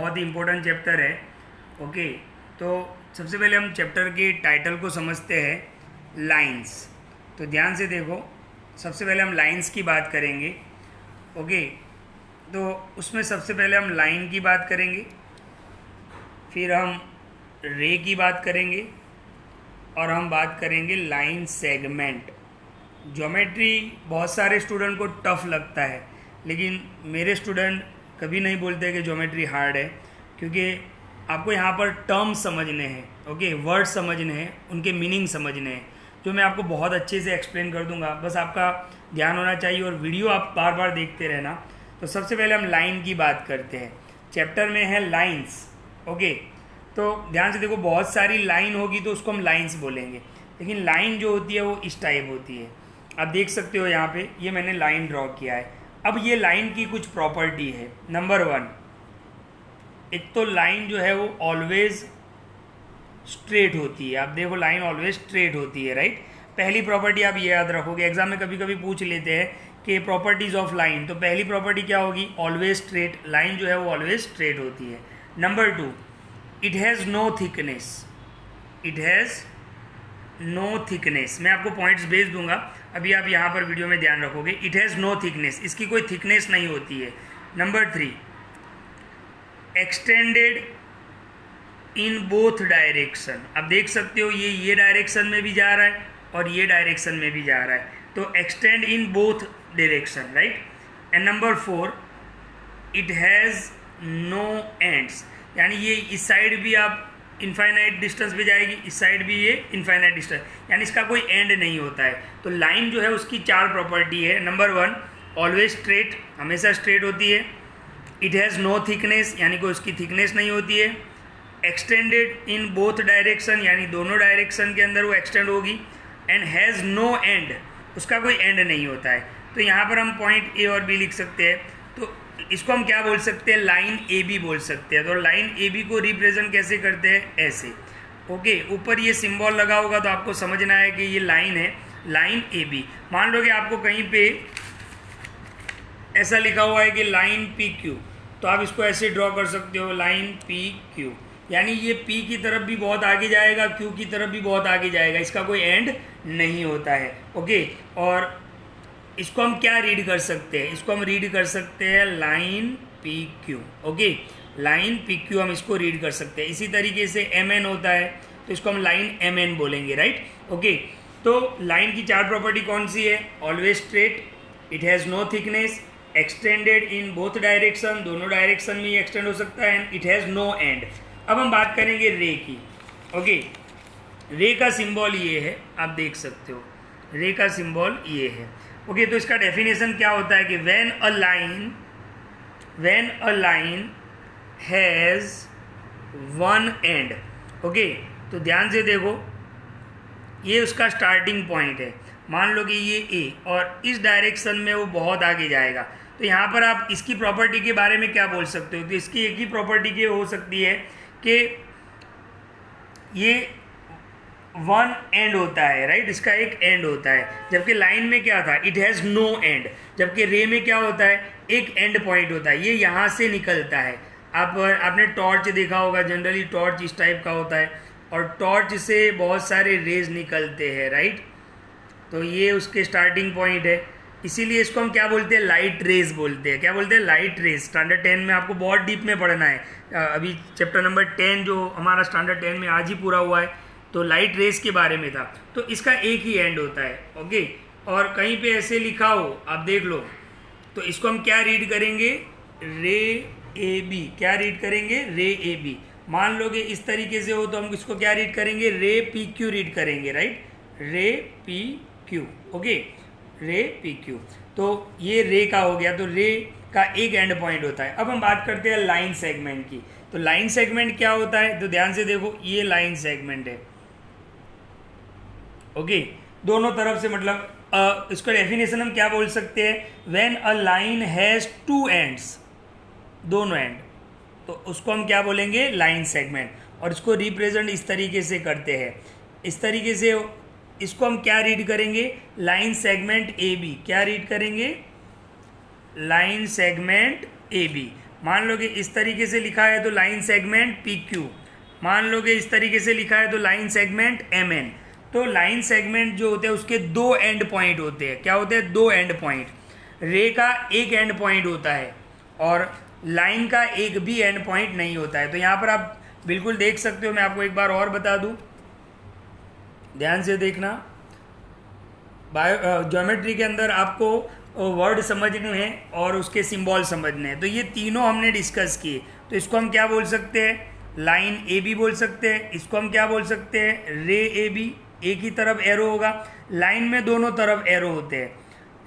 बहुत ही important chapter है। Okay, तो सबसे पहले हम चैप्टर के टाइटल को समझते हैं, लाइंस। तो ध्यान से देखो, सबसे पहले हम लाइंस की बात करेंगे। ओके, तो उसमें सबसे पहले हम लाइन की बात करेंगे, फिर हम रे की बात करेंगे और हम बात करेंगे लाइन सेगमेंट। ज्योमेट्री बहुत सारे स्टूडेंट को टफ लगता है, लेकिन मेरे स्टूडेंट कभी नहीं बोलते कि ज्योमेट्री हार्ड है, क्योंकि आपको यहाँ पर टर्म समझने हैं। ओके, वर्ड समझने हैं, उनके मीनिंग समझने हैं, जो मैं आपको बहुत अच्छे से एक्सप्लेन कर दूंगा। बस आपका ध्यान होना चाहिए और वीडियो आप बार बार देखते रहना। तो सबसे पहले हम लाइन की बात करते हैं। चैप्टर में है लाइंस। ओके, तो ध्यान से देखो, बहुत सारी लाइन होगी तो उसको हम लाइंस बोलेंगे, लेकिन लाइन जो होती है वो इस टाइप होती है। आप देख सकते हो यहाँ पे, ये मैंने लाइन ड्रॉ किया है। अब ये लाइन की कुछ प्रॉपर्टी है। नंबर 1, एक तो लाइन जो है वो ऑलवेज स्ट्रेट होती है। आप देखो, लाइन ऑलवेज स्ट्रेट होती है, राइट। पहली प्रॉपर्टी आप ये याद रखोगे, एग्जाम में कभी कभी पूछ लेते हैं कि प्रॉपर्टीज ऑफ लाइन। तो पहली प्रॉपर्टी क्या होगी? Always straight. लाइन जो है वो ऑलवेज स्ट्रेट होती है। Number 2, it has no thickness. It has no thickness. मैं आपको पॉइंट्स भेज दूंगा, अभी आप यहाँ पर वीडियो में ध्यान रखोगे। इट हैज़ नो थिकनेस, इसकी कोई थिकनेस नहीं होती है। Number 3, extended in both direction. आप देख सकते हो, ये डायरेक्शन में भी जा रहा है और ये डायरेक्शन में भी जा रहा है, तो extend in both direction, right. And number 4, it has no ends, यानी ये इस साइड भी आप इनफाइनाइट डिस्टेंस पे जाएगी, इस साइड भी ये इनफाइनाइट डिस्टेंस, यानी इसका कोई एंड नहीं होता है। तो लाइन जो है उसकी 4 प्रॉपर्टी है। नंबर 1, ऑलवेज स्ट्रेट, हमेशा स्ट्रेट होती है। इट हैज़ नो थिकनेस, यानी कोई उसकी थिकनेस नहीं होती है। एक्सटेंडेड इन बोथ डायरेक्शन, यानी दोनों डायरेक्शन के अंदर वो एक्सटेंड होगी। एंड हैज़ नो एंड, उसका कोई एंड नहीं होता है। तो यहाँ पर हम पॉइंट ए और बी लिख सकते हैं। तो इसको हम क्या बोल सकते हैं? लाइन ए बी बोल सकते हैं। तो लाइन ए बी को रिप्रेजेंट कैसे करते हैं? ऐसे। ओके, ऊपर ये सिंबल लगा होगा तो आपको समझना है कि ये लाइन है, लाइन ए बी। मान लो कि आपको कहीं पे ऐसा लिखा हुआ है कि लाइन पी क्यू, तो आप इसको ऐसे ड्रॉ कर सकते हो, लाइन पी क्यू, यानी ये पी की तरफ भी बहुत आगे जाएगा, क्यू की तरफ भी बहुत आगे जाएगा, इसका कोई एंड नहीं होता है। ओके, और इसको हम क्या रीड कर सकते हैं? इसको हम रीड कर सकते हैं line P Q. Okay, line P Q हम इसको रीड कर सकते हैं। इसी तरीके से एम एन होता है, तो इसको हम लाइन एम एन बोलेंगे, राइट। ओके, तो लाइन की 4 प्रॉपर्टी कौन सी है? Always straight, it has no thickness, extended in both direction, दोनों डायरेक्शन में ये एक्सटेंड हो सकता है, and it has no end. अब हम बात करेंगे रे की। ओके, रे का सिंबल ये है, आप देख सकते हो, रे का सिंबल ये है। ओके, तो इसका डेफिनेशन क्या होता है कि when a line has one and. Okay, तो ध्यान से देखो, ये उसका स्टार्टिंग पॉइंट है। मान लो कि ये ए, और इस डायरेक्शन में वो बहुत आगे जाएगा। तो यहाँ पर आप इसकी प्रॉपर्टी के बारे में क्या बोल सकते हो? तो इसकी एक ही प्रॉपर्टी ये हो सकती है कि ये वन एंड होता है, राइट, इसका एक एंड होता है। जबकि लाइन में क्या था? It has no end. जबकि रे में क्या होता है? एक एंड पॉइंट होता है, ये यहाँ से निकलता है। आपने टॉर्च देखा होगा, जनरली टॉर्च इस टाइप का होता है, और टॉर्च से बहुत सारे रेज निकलते हैं, राइट। तो ये उसके स्टार्टिंग पॉइंट है, इसीलिए इसको हम क्या बोलते हैं? लाइट रेज बोलते हैं। क्या बोलते हैं? Light rays. स्टैंडर्ड 10 में आपको बहुत डीप में पढ़ना है। अभी चैप्टर नंबर 10 जो हमारा स्टैंडर्ड 10 में आज ही पूरा हुआ है, तो लाइट रेज के बारे में था। तो इसका एक ही एंड होता है। ओके, और कहीं पे ऐसे लिखा हो, आप देख लो, तो इसको हम क्या रीड करेंगे? रे ए बी। क्या रीड करेंगे? रे ए बी। मान लो कि इस तरीके से हो तो हम इसको क्या रीड करेंगे? रे पी क्यू रीड करेंगे, राइट, रे पी क्यू। ओके, रे पी क्यू। तो ये रे का हो गया, तो रे का एक एंड पॉइंट होता है। अब हम बात करते हैं लाइन सेगमेंट की। तो लाइन सेगमेंट क्या होता है? तो ध्यान से देखो, ये लाइन सेगमेंट है। ओके, दोनों तरफ से, मतलब इसका डेफिनेशन हम क्या बोल सकते हैं? When a line has 2 ends, दोनों एंड, तो उसको हम क्या बोलेंगे? Line segment. और इसको रिप्रेजेंट इस तरीके से करते हैं, इस तरीके से। इसको हम क्या रीड करेंगे? Line segment A B. क्या रीड करेंगे? Line segment A B. मान लो कि इस तरीके से लिखा है तो लाइन सेगमेंट पी क्यू, मान लो कि इस तरीके से लिखा है तो लाइन सेगमेंट एम एन। तो लाइन सेगमेंट जो होते हैं उसके दो एंड पॉइंट होते हैं। क्या होते हैं? दो एंड पॉइंट। रे का एक एंड पॉइंट होता है और लाइन का एक भी एंड पॉइंट नहीं होता है। तो यहाँ पर आप बिल्कुल देख सकते हो, मैं आपको एक बार और बता दूँ, ध्यान से देखना। ज्योमेट्री के अंदर आपको वर्ड समझने हैं और उसके सिंबल समझने हैं। तो ये तीनों हमने डिस्कस किए। तो इसको हम क्या बोल सकते हैं? लाइन ए बी बोल सकते हैं। इसको हम क्या बोल सकते हैं? रे ए बी, एक ही तरफ एरो होगा। लाइन में दोनों तरफ एरो होते हैं,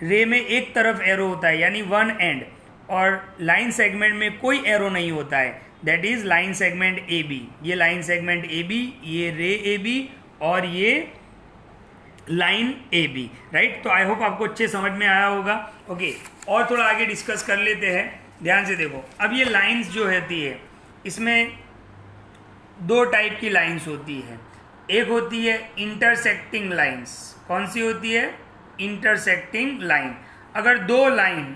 रे में एक तरफ एरो होता है यानी वन एंड, और लाइन सेगमेंट में कोई एरो नहीं होता है, that is line segment A B. ये लाइन सेगमेंट ए बी, ये रे ए बी और ये लाइन ए बी, राइट। तो आई होप आपको अच्छे समझ में आया होगा। ओके, और थोड़ा आगे डिस्कस कर लेते हैं। ध्यान से देखो, अब ये लाइंस जो होती है इसमें दो टाइप की लाइंस होती है। एक होती है इंटरसेक्टिंग लाइंस। कौन सी होती है? Intersecting line. अगर दो लाइन,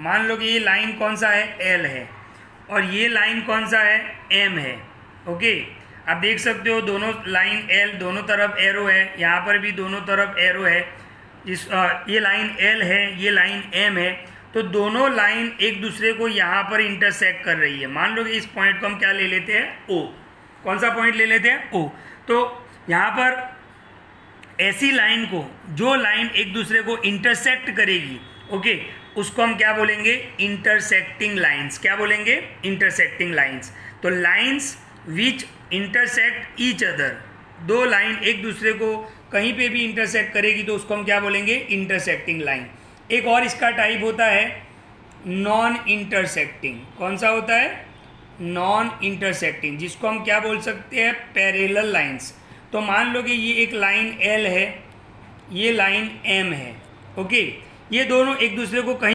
मान लो कि ये लाइन कौन सा है? एल है, और ये लाइन कौन सा है? एम है। ओके, आप देख सकते हो दोनों लाइन एल, दोनों तरफ एरो है, यहाँ पर भी दोनों तरफ एरो है। ये लाइन एल है, ये लाइन एम है। तो दोनों लाइन एक दूसरे को यहाँ पर इंटरसेक्ट कर रही है। मान लो कि इस पॉइंट को हम क्या ले लेते हैं? ओ। कौन सा पॉइंट ले लेते हैं? ओ। तो यहाँ पर ऐसी लाइन को, जो लाइन एक दूसरे को इंटरसेक्ट करेगी, ओके, उसको हम क्या बोलेंगे? Intersecting lines. क्या बोलेंगे? Intersecting lines. तो lines which intersect each other, दो लाइन एक दूसरे को कहीं पे भी इंटरसेक्ट करेगी तो उसको हम क्या बोलेंगे? Intersecting line. एक और इसका टाइप होता है नॉन इंटरसेक्टिंग। कौन सा होता है? नॉन इंटरसेक्टिंग, जिसको हम क्या बोल सकते हैं? Parallel lines. तो मान लो कि ये एक लाइन एल है, ये लाइन एम है, ओके, ये दोनों एक दूसरे को कहीं